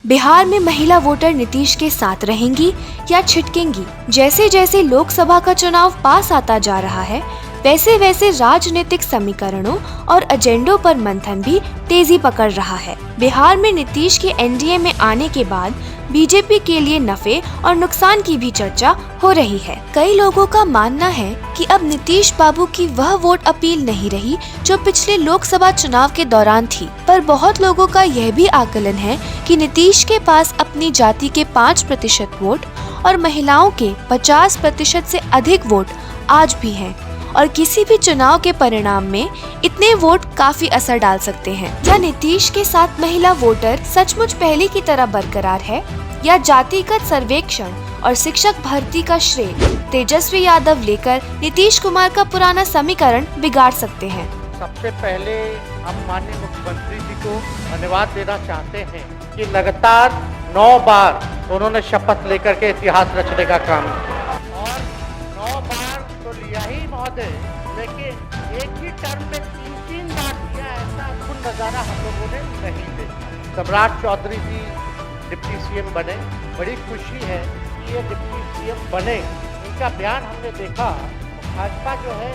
बिहार में महिला वोटर नीतीश के साथ रहेंगी या छिटकेंगी? जैसे जैसे लोकसभा का चुनाव पास आता जा रहा है, वैसे वैसे राजनीतिक समीकरणों और एजेंडों पर मंथन भी तेजी पकड़ रहा है। बिहार में नीतीश के एनडीए में आने के बाद बीजेपी के लिए नफे और नुकसान की भी चर्चा हो रही है। कई लोगों का मानना है कि अब नीतीश बाबू की वह वोट अपील नहीं रही जो पिछले लोकसभा चुनाव के दौरान थी, पर बहुत लोगों का यह भी आकलन है कि नीतीश के पास अपनी जाति के 5% वोट और महिलाओं के 50% से अधिक वोट आज भी हैं और किसी भी चुनाव के परिणाम में इतने वोट काफी असर डाल सकते हैं। क्या नीतीश के साथ महिला वोटर सचमुच पहले की तरह बरकरार है या जातिगत सर्वेक्षण और शिक्षक भर्ती का श्रेय तेजस्वी यादव लेकर नीतीश कुमार का पुराना समीकरण बिगाड़ सकते हैं? सबसे पहले हम माननीय मुख्यमंत्री जी को धन्यवाद देना चाहते हैं कि लगातार 9 बार उन्होंने शपथ लेकर के इतिहास रचने का काम किया और 9 बार तो लिया ही महोदय, लेकिन एक ही टर्म में 3 बार किया, ऐसा अद्भुत नजारा हम लोगों ने नहीं देखा। सम्राट चौधरी जी डिप्टी सीएम बने, बड़ी खुशी है कि ये डिप्टी सीएम बने। इनका बयान हमने देखा, भाजपा जो है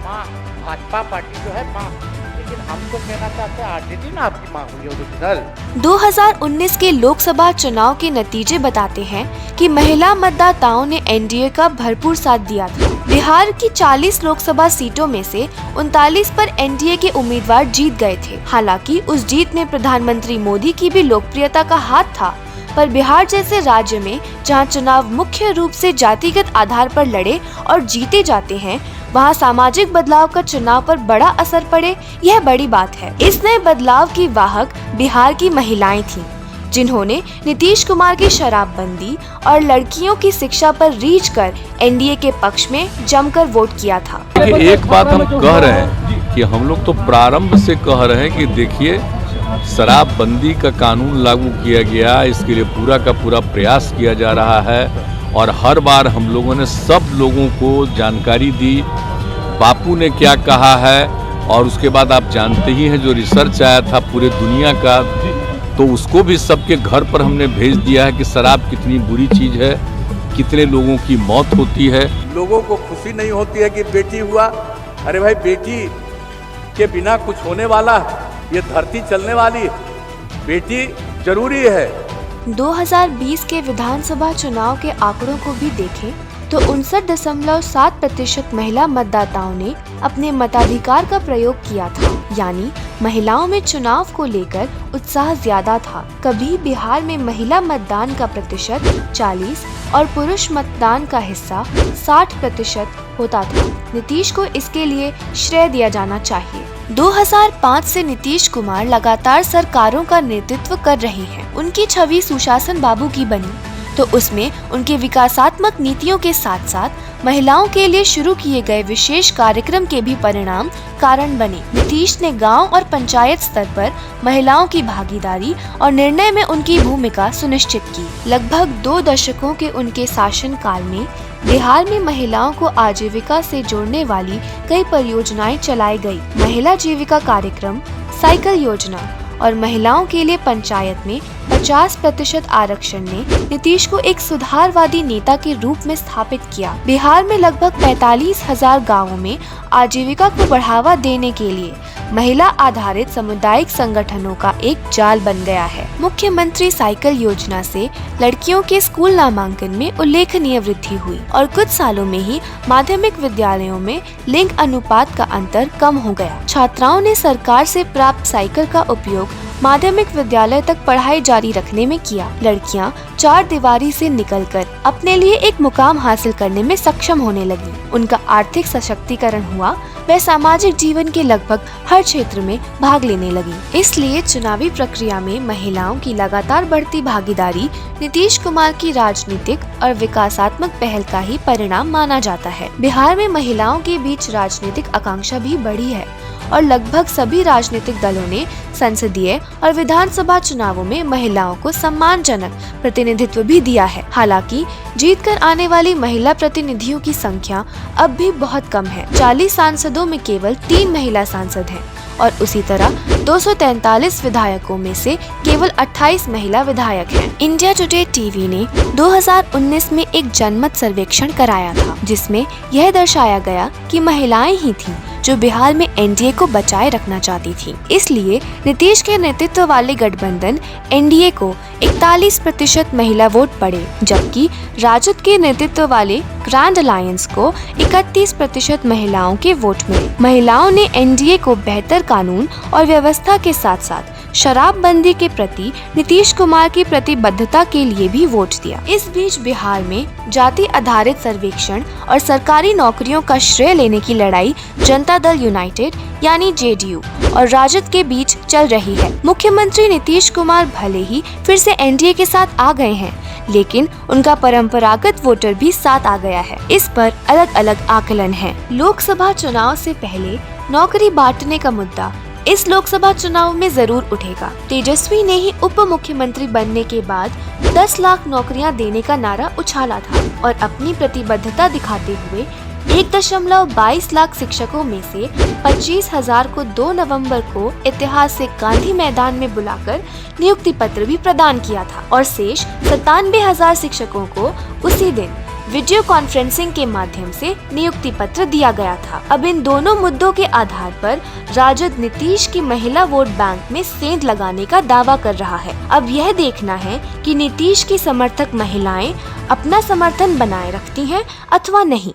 माँ, भाजपा पार्टी जो है माँ, लेकिन हम तो कहना चाहते हैं आरजेडी ना आपकी माँ हुई ओरिजिनल। 2019 के लोकसभा चुनाव के नतीजे बताते हैं कि महिला मतदाताओं ने एनडीए का भरपूर साथ दिया था। बिहार की 40 लोकसभा सीटों में से 39 पर एनडीए के उम्मीदवार जीत गए थे। हालांकि उस जीत में प्रधानमंत्री मोदी की भी लोकप्रियता का हाथ था, पर बिहार जैसे राज्य में जहां चुनाव मुख्य रूप से जातिगत आधार पर लड़े और जीते जाते हैं, वहां सामाजिक बदलाव का चुनाव पर बड़ा असर पड़े, यह बड़ी बात है। इस नए बदलाव की वाहक बिहार की महिलाएं थीं, जिन्होंने नीतीश कुमार की शराबबंदी और लड़कियों की शिक्षा पर रीझ कर एनडीए के पक्ष में जमकर वोट किया था। एक बात हम कह रहे हैं कि हम लोग तो प्रारंभ से कह रहे हैं कि देखिए, शराबबंदी का कानून लागू किया गया, इसके लिए पूरा का पूरा प्रयास किया जा रहा है और हर बार हम लोगों ने सब लोगों को जानकारी दी, बापू ने क्या कहा है, और उसके बाद आप जानते ही हैं जो रिसर्च आया था पूरे दुनिया का, तो उसको भी सबके घर पर हमने भेज दिया है कि शराब कितनी बुरी चीज़ है, कितने लोगों की मौत होती है। लोगों को खुशी नहीं होती है कि बेटी हुआ, अरे भाई बेटी के बिना कुछ होने वाला, ये धरती चलने वाली, बेटी जरूरी है। 2020 के विधानसभा चुनाव के आंकड़ों को भी देखें तो 59.7% महिला मतदाताओं ने अपने मताधिकार का प्रयोग किया था, यानी महिलाओं में चुनाव को लेकर उत्साह ज्यादा था। कभी बिहार में महिला मतदान का प्रतिशत 40 और पुरुष मतदान का हिस्सा 60% होता था। नीतीश को इसके लिए श्रेय दिया जाना चाहिए। 2005 से नीतीश कुमार लगातार सरकारों का नेतृत्व कर रहे हैं। उनकी छवि सुशासन बाबू की बनी, तो उसमें उनके विकासात्मक नीतियों के साथ साथ महिलाओं के लिए शुरू किए गए विशेष कार्यक्रम के भी परिणाम कारण बने। नीतीश ने गांव और पंचायत स्तर पर महिलाओं की भागीदारी और निर्णय में उनकी भूमिका सुनिश्चित की। लगभग 2 दशकों के उनके शासन काल में बिहार में महिलाओं को आजीविका से जोड़ने वाली कई परियोजनाएं चलाई गई। महिला जीविका कार्यक्रम, साइकिल योजना और महिलाओं के लिए पंचायत में 50% आरक्षण ने नीतीश को एक सुधारवादी नेता के रूप में स्थापित किया। बिहार में लगभग 45,000 गाँवों में आजीविका को बढ़ावा देने के लिए महिला आधारित सामुदायिक संगठनों का एक जाल बन गया है। मुख्यमंत्री साइकिल योजना से लड़कियों के स्कूल नामांकन में उल्लेखनीय वृद्धि हुई और कुछ सालों में ही माध्यमिक विद्यालयों में लिंग अनुपात का अंतर कम हो गया। छात्राओं ने सरकार से प्राप्त साइकिल का उपयोग माध्यमिक विद्यालय तक पढ़ाई जारी रखने में किया। लड़कियां 4 दीवारी से निकलकर अपने लिए एक मुकाम हासिल करने में सक्षम होने लगी। उनका आर्थिक सशक्तिकरण हुआ, वह सामाजिक जीवन के लगभग हर क्षेत्र में भाग लेने लगी। इसलिए चुनावी प्रक्रिया में महिलाओं की लगातार बढ़ती भागीदारी नीतीश कुमार की राजनीतिक और विकासात्मक पहल का ही परिणाम माना जाता है। बिहार में महिलाओं के बीच राजनीतिक आकांक्षा भी बढ़ी है और लगभग सभी राजनीतिक दलों ने संसदीय और विधानसभा चुनावों में महिलाओं को सम्मानजनक प्रतिनिधित्व भी दिया है। हालांकि जीतकर आने वाली महिला प्रतिनिधियों की संख्या अब भी बहुत कम है। 40 सांसदों में केवल 3 महिला सांसद हैं और उसी तरह 243 विधायकों में से केवल 28 महिला विधायक हैं। इंडिया टुडे टीवी ने 2019 में एक जनमत सर्वेक्षण कराया था, जिसमें यह दर्शाया गया कि महिलाएं ही थीं जो बिहार में एनडीए को बचाए रखना चाहती थी। इसलिए नीतीश के नेतृत्व वाले गठबंधन एनडीए को 41% महिला वोट पड़े, जबकि राजद के नेतृत्व वाले ग्रैंड अलायंस को 31% महिलाओं के वोट मिले। महिलाओं ने एनडीए को बेहतर कानून और व्यवस्था के साथ साथ शराबबंदी के प्रति नीतीश कुमार की प्रतिबद्धता के लिए भी वोट दिया। इस बीच बिहार में जाति आधारित सर्वेक्षण और सरकारी नौकरियों का श्रेय लेने की लड़ाई जनता दल यूनाइटेड यानी जेडीयू और राजद के बीच चल रही है। मुख्यमंत्री नीतीश कुमार भले ही फिर से एनडीए के साथ आ गए हैं, लेकिन उनका परंपरागत वोटर भी साथ आ गया है। इस पर अलग अलग आकलन है। लोकसभा चुनाव से पहले नौकरी बांटने का मुद्दा इस लोकसभा चुनाव में जरूर उठेगा। तेजस्वी ने ही उप मुख्यमंत्री बनने के बाद 10 लाख नौकरियां देने का नारा उछाला था और अपनी प्रतिबद्धता दिखाते हुए 1.22 लाख शिक्षकों में से 25,000 को 2 नवंबर को ऐतिहासिक गांधी मैदान में बुलाकर नियुक्ति पत्र भी प्रदान किया था और शेष 97,000 शिक्षकों को उसी दिन वीडियो कॉन्फ्रेंसिंग के माध्यम से नियुक्ति पत्र दिया गया था। अब इन दोनों मुद्दों के आधार पर राजद नीतीश की महिला वोट बैंक में सेंध लगाने का दावा कर रहा है। अब यह देखना है कि नीतीश की समर्थक महिलाएं अपना समर्थन बनाए रखती हैं अथवा नहीं।